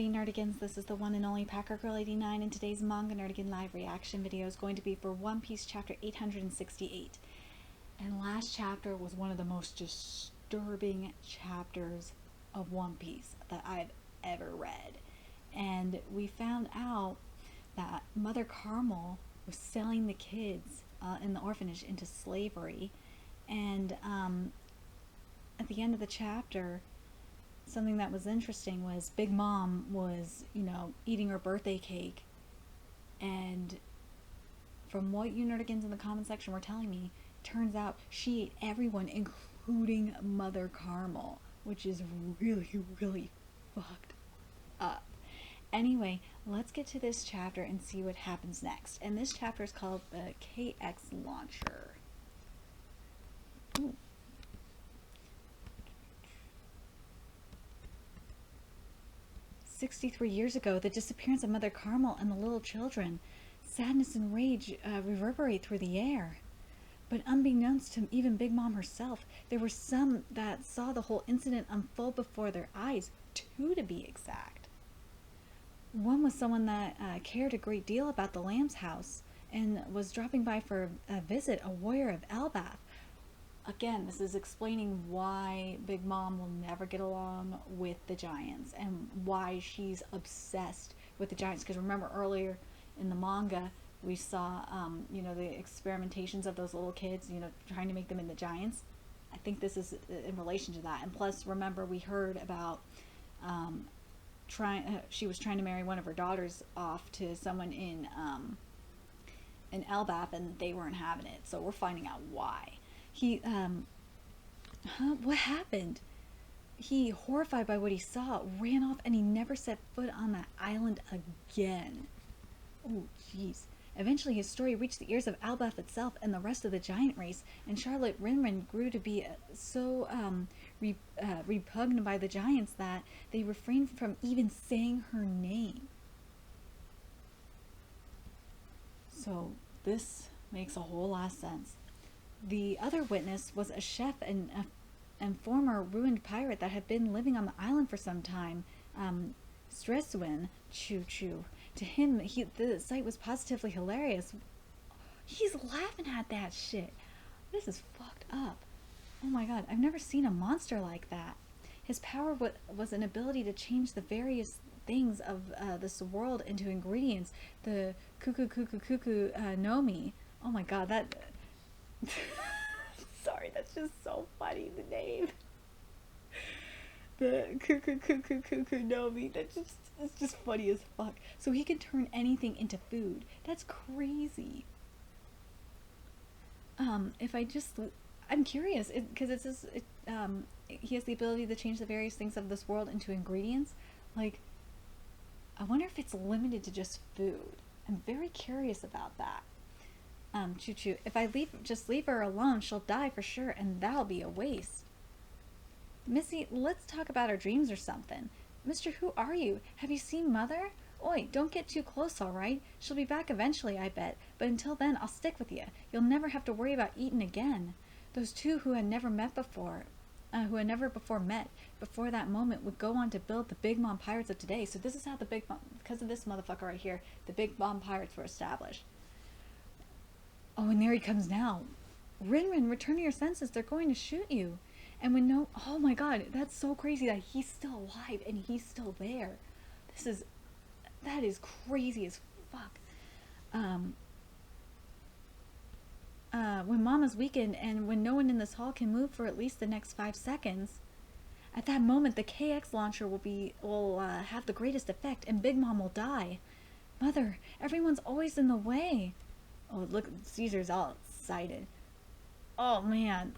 Howdy Nerdigans, this is the one and only Packer Girl 89, and today's Manga Nerdigan live reaction video is going to be for One Piece chapter 868. And last chapter was one of the most disturbing chapters of One Piece that I've ever read. And we found out that Mother Carmel was selling the kids in the orphanage into slavery. And at the end of the chapter, something that was interesting was Big Mom was, eating her birthday cake, and from what you nerdigans in the comment section were telling me, turns out she ate everyone, including Mother Carmel, which is really, really fucked up. Anyway, let's get to this chapter and see what happens next. And this chapter is called the KX Launcher. Ooh. 63 years ago, the disappearance of Mother Carmel and the little children. Sadness and rage reverberate through the air. But unbeknownst to even Big Mom herself, there were some that saw the whole incident unfold before their eyes, two to be exact. One was someone that cared a great deal about the Lamb's house and was dropping by for a visit, a warrior of Elbaf. Again, this is explaining why Big Mom will never get along with the Giants and why she's obsessed with the Giants. Because remember earlier in the manga, we saw, the experimentations of those little kids, trying to make them into Giants. I think this is in relation to that. And plus, remember, we heard about she was trying to marry one of her daughters off to someone in Elbaf, and they weren't having it. So we're finding out why. What happened? He, horrified by what he saw, ran off, and he never set foot on that island again. Oh, jeez. Eventually, his story reached the ears of Elbaf itself and the rest of the giant race, and Charlotte Rinrin grew to be so repugnant by the giants that they refrained from even saying her name. So, this makes a whole lot of sense. The other witness was a chef and former ruined pirate that had been living on the island for some time, Streswin Choo Choo. To him, the sight was positively hilarious. He's laughing at that shit. This is fucked up. Oh my god, I've never seen a monster like that. His power was an ability to change the various things of this world into ingredients. The cuckoo nomi. Oh my god, that... Sorry, that's just so funny, the name. The cuckoo nomi. It's just funny as fuck. So he can turn anything into food. That's crazy. I'm curious, because he has the ability to change the various things of this world into ingredients. Like, I wonder if it's limited to just food. I'm very curious about that. Choo Choo, if I just leave her alone, she'll die for sure, and that'll be a waste. Missy, let's talk about our dreams or something. Mister, who are you? Have you seen Mother? Oi, don't get too close, alright? She'll be back eventually, I bet, but until then, I'll stick with you. You'll never have to worry about eating again. Those two who had never before met, before that moment, would go on to build the Big Mom Pirates of today. So this is how because of this motherfucker right here, the Big Mom Pirates were established. Oh, and there he comes now. Rinrin, return to your senses. They're going to shoot you. And oh my god, that's so crazy that he's still alive and he's still there. That is crazy as fuck. When Mama's weakened and when no one in this hall can move for at least the next 5 seconds, at that moment the KX launcher will have the greatest effect and Big Mom will die. Mother, everyone's always in the way. Oh, look, Caesar's all excited. Oh, man.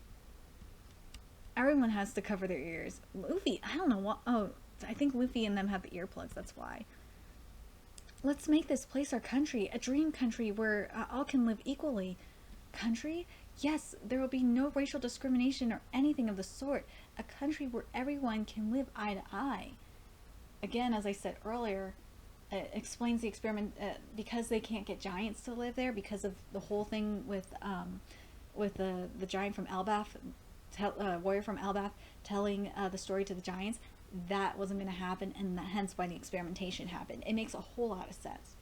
Everyone has to cover their ears. Luffy, I don't know what... Oh, I think Luffy and them have the earplugs, that's why. Let's make this place our country, a dream country where all can live equally. Country? Yes, there will be no racial discrimination or anything of the sort. A country where everyone can live eye to eye. Again, as I said earlier... explains the experiment because they can't get giants to live there because of the whole thing with the giant from Elbaf, warrior from Elbaf telling the story to the giants. that wasn't going to happen, and hence why the experimentation happened. It makes a whole lot of sense.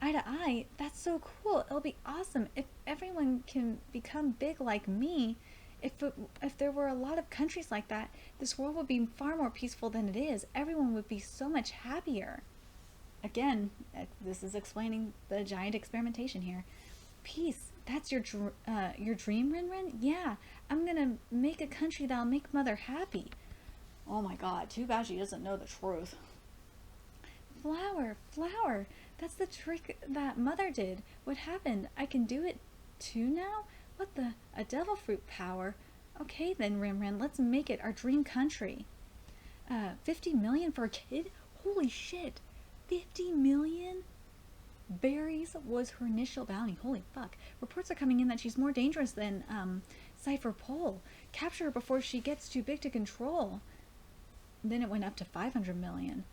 Eye to eye, that's so cool. It'll be awesome if everyone can become big like me. If there were a lot of countries like that, this world would be far more peaceful than it is. Everyone would be so much happier. Again, this is explaining the giant experimentation here. Peace. That's your dream, Rin Rin? Yeah, I'm gonna make a country that'll make Mother happy. Oh my god, too bad she doesn't know the truth. Flower, flower. That's the trick that Mother did. What happened? I can do it too now? What the? A devil fruit power? Okay then, Rin Rin, let's make it our dream country. 50 million for a kid? Holy shit. 50 million? Berries was her initial bounty. Holy fuck. Reports are coming in that she's more dangerous than, Cypher Pole. Capture her before she gets too big to control. Then it went up to 500 million.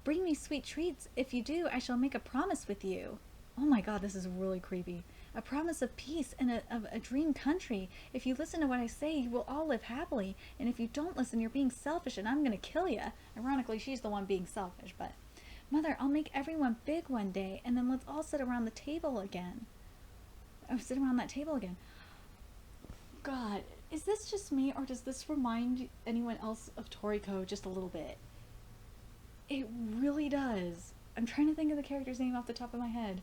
Bring me sweet treats. If you do, I shall make a promise with you. Oh my god, this is really creepy. A promise of peace and of a dream country. If you listen to what I say, you will all live happily. And if you don't listen, you're being selfish and I'm gonna kill you. Ironically, she's the one being selfish, but... Mother, I'll make everyone big one day, and then let's all sit around the table again. Oh, sit around that table again. God, is this just me, or does this remind anyone else of Toriko just a little bit? It really does. I'm trying to think of the character's name off the top of my head.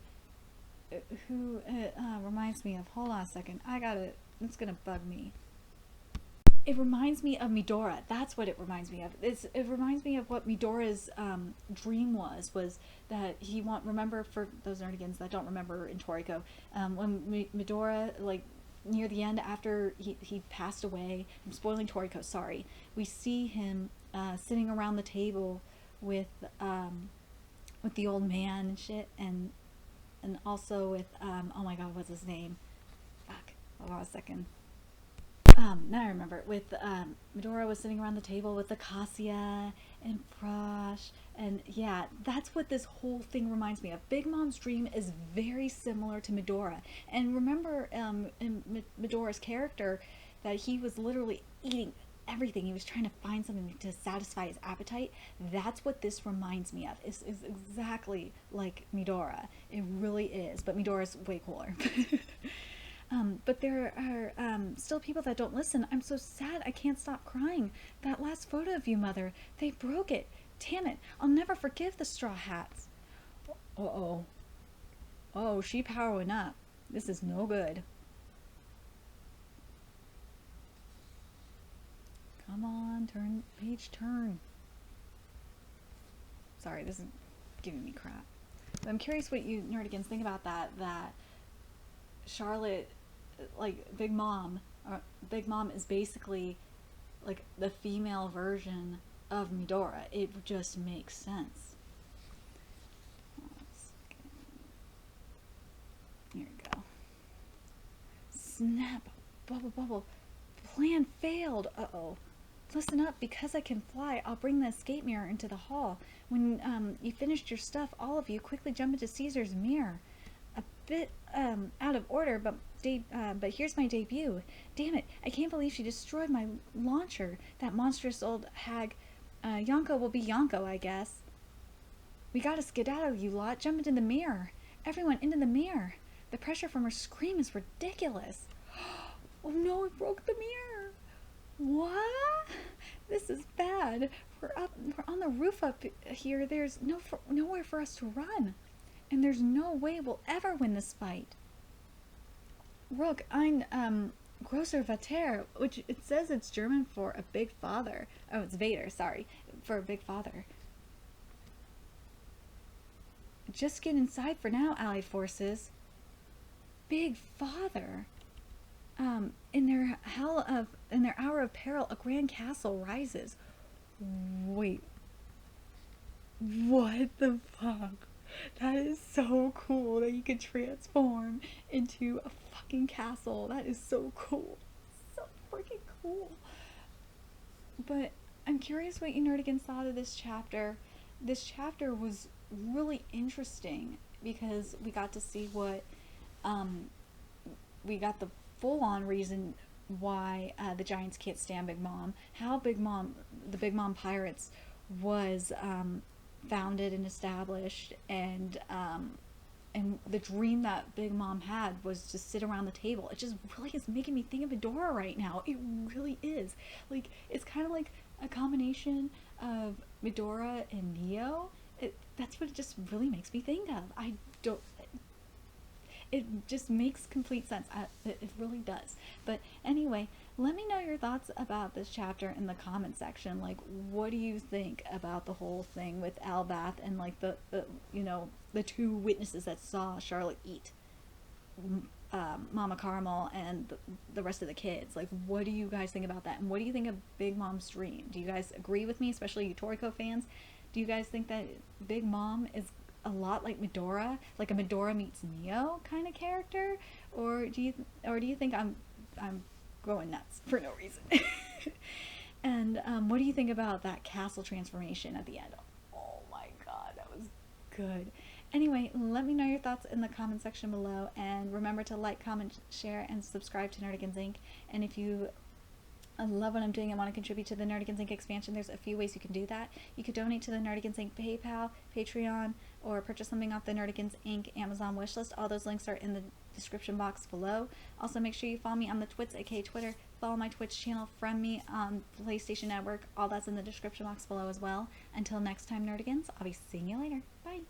Who it reminds me of. Hold on a second. It's gonna bug me. It reminds me of Midora. That's what it reminds me of. It reminds me of what Midora's dream was that he remember, for those nerdigans that don't remember in Toriko, when Midora, like, near the end after he passed away, I'm spoiling Toriko, sorry, we see him sitting around the table with the old man and shit, and also with, oh my god, what's his name? Fuck, hold on a second. Now I remember, with Midora was sitting around the table with Acacia and Frosh, and yeah, that's what this whole thing reminds me of. Big Mom's dream is very similar to Midora, and remember in Midora's character that he was literally eating everything. He was trying to find something to satisfy his appetite. That's what this reminds me of. Is exactly like Midora. It really is, but Midora's way cooler. But there are still people that don't listen. I'm so sad I can't stop crying. That last photo of you, Mother, they broke it. Damn it, I'll never forgive the Straw Hats. Uh-oh. Oh, she powering up. This is no good. Come on, turn. Sorry, this is giving me crap. But I'm curious what you nerdigans think about that Charlotte, like, Big Mom is basically like the female version of Midora. It just makes sense. Here we go. Snap. Bubble. Plan failed. Uh-oh. Listen up, because I can fly, I'll bring the escape mirror into the hall. When you finished your stuff, all of you quickly jump into Caesar's mirror. A bit out of order, but here's my debut. Damn it, I can't believe she destroyed my launcher. That monstrous old hag. Yonko will be Yonko, I guess. We gotta skedaddle, you lot. Jump into the mirror. Everyone into the mirror. The pressure from her scream is ridiculous. Oh no, it broke the mirror. What? This is bad. We're on the roof up here. There's nowhere for us to run. And there's no way we'll ever win this fight. Rook, ein großer Vater, which it says it's German for a big father. Oh, it's Vader, sorry. For a big father. Just get inside for now, Allied forces. Big father. In their hour of peril, a grand castle rises. Wait. What the fuck? That is so cool that you can transform into a fucking castle. That is so cool. So freaking cool. But I'm curious what you nerdigans thought of this chapter. This chapter was really interesting because we got to see what, we got the full-on reason why the Giants can't stand Big Mom. How the Big Mom pirates was founded and established, and the dream that Big Mom had was to sit around the table. It just really is making me think of Medora right now. It really is. Like, it's kind of like a combination of Medora and Neo. That's what it just really makes me think of. I don't. It just makes complete sense. It really does. But anyway, let me know your thoughts about this chapter in the comment section. Like, what do you think about the whole thing with Albath and like the two witnesses that saw Charlotte eat Mama Carmel and the rest of the kids? Like, what do you guys think about that? And what do you think of Big Mom's dream? Do you guys agree with me, especially you Toriko fans? Do you guys think that Big Mom is a lot like Medora, like a Medora meets Neo kind of character, or do you think I'm going nuts for no reason? And what do you think about that castle transformation at the end? Oh my god, that was good. Anyway, let me know your thoughts in the comment section below, and remember to like, comment, share, and subscribe to Nerdigans Inc. And if you love what I'm doing and want to contribute to the Nerdigans Inc. expansion, there's a few ways you can do that. You could donate to the Nerdigans Inc. PayPal, Patreon, or purchase something off the Nerdigans Inc. Amazon wishlist. All those links are in the description box below. Also, make sure you follow me on the Twits, aka Twitter. Follow my Twitch channel, friend me on PlayStation Network. All that's in the description box below as well. Until next time, Nerdigans, I'll be seeing you later. Bye!